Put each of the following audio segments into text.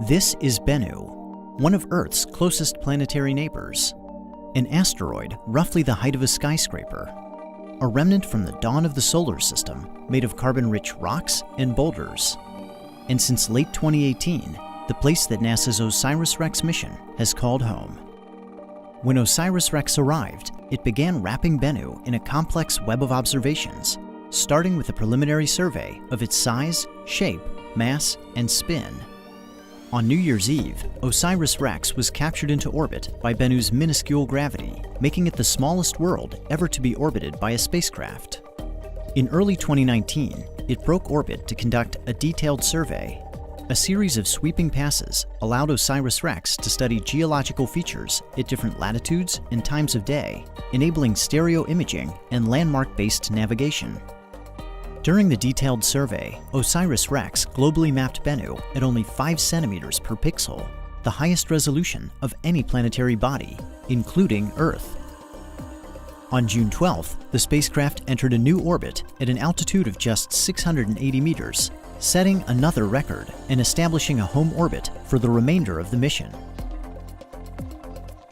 This is Bennu, one of Earth's closest planetary neighbors, an asteroid roughly the height of a skyscraper, a remnant from the dawn of the solar system made of carbon-rich rocks and boulders. And since late 2018, the place that NASA's OSIRIS-REx mission has called home. When OSIRIS-REx arrived, it began wrapping Bennu in a complex web of observations, starting with a preliminary survey of its size, shape, mass, and spin. On New Year's Eve, OSIRIS-REx was captured into orbit by Bennu's minuscule gravity, making it the smallest world ever to be orbited by a spacecraft. In early 2019, it broke orbit to conduct a detailed survey. A series of sweeping passes allowed OSIRIS-REx to study geological features at different latitudes and times of day, enabling stereo imaging and landmark-based navigation. During the detailed survey, OSIRIS-REx globally mapped Bennu at only 5 centimeters per pixel, the highest resolution of any planetary body, including Earth. On June 12th, the spacecraft entered a new orbit at an altitude of just 680 meters, setting another record and establishing a home orbit for the remainder of the mission.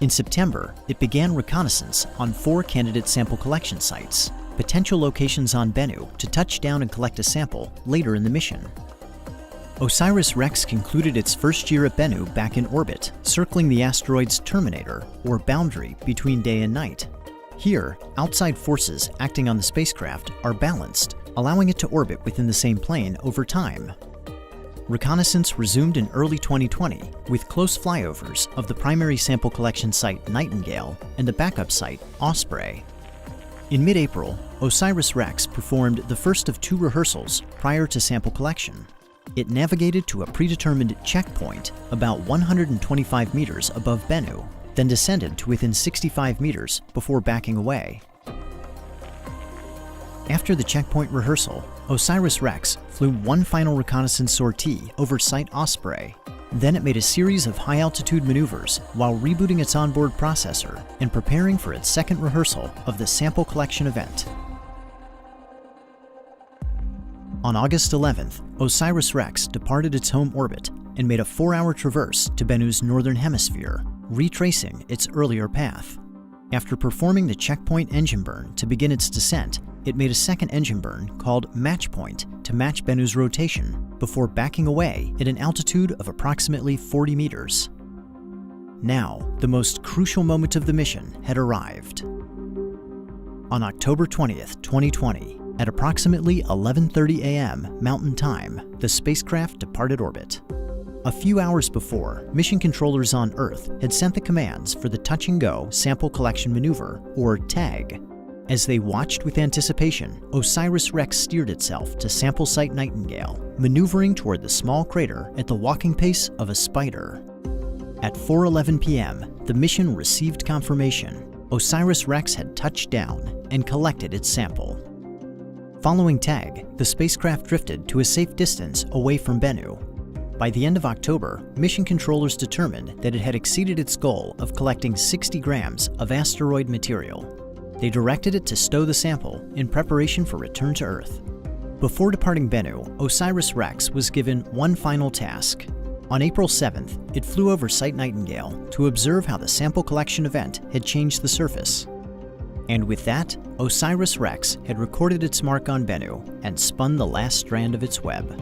In September, it began reconnaissance on 4 candidate sample collection sites, potential locations on Bennu to touch down and collect a sample later in the mission. OSIRIS-REx concluded its first year at Bennu back in orbit, circling the asteroid's terminator, or boundary between day and night. Here, outside forces acting on the spacecraft are balanced, allowing it to orbit within the same plane over time. Reconnaissance resumed in early 2020 with close flyovers of the primary sample collection site Nightingale and the backup site Osprey. In mid-April, OSIRIS-REx performed the first of 2 rehearsals prior to sample collection. It navigated to a predetermined checkpoint about 125 meters above Bennu, then descended to within 65 meters before backing away. After the checkpoint rehearsal, OSIRIS-REx flew one final reconnaissance sortie over Site Osprey. Then it made a series of high-altitude maneuvers while rebooting its onboard processor and preparing for its second rehearsal of the sample collection event. On August 11th, OSIRIS-REx departed its home orbit and made a 4-hour traverse to Bennu's northern hemisphere, retracing its earlier path. After performing the checkpoint engine burn to begin its descent, it made a second engine burn called Match Point to match Bennu's rotation before backing away at an altitude of approximately 40 meters. Now, the most crucial moment of the mission had arrived. On October 20th, 2020, at approximately 11:30 a.m. Mountain Time, the spacecraft departed orbit. A few hours before, mission controllers on Earth had sent the commands for the Touch-and-Go Sample Collection Maneuver, or TAG. As they watched with anticipation, OSIRIS-REx steered itself to sample site Nightingale, maneuvering toward the small crater at the walking pace of a spider. At 4:11 p.m., the mission received confirmation. OSIRIS-REx had touched down and collected its sample. Following TAG, the spacecraft drifted to a safe distance away from Bennu. By the end of October, mission controllers determined that it had exceeded its goal of collecting 60 grams of asteroid material. They directed it to stow the sample in preparation for return to Earth. Before departing Bennu, OSIRIS-REx was given one final task. On April 7th, it flew over Site Nightingale to observe how the sample collection event had changed the surface. And with that, OSIRIS-REx had recorded its mark on Bennu and spun the last strand of its web.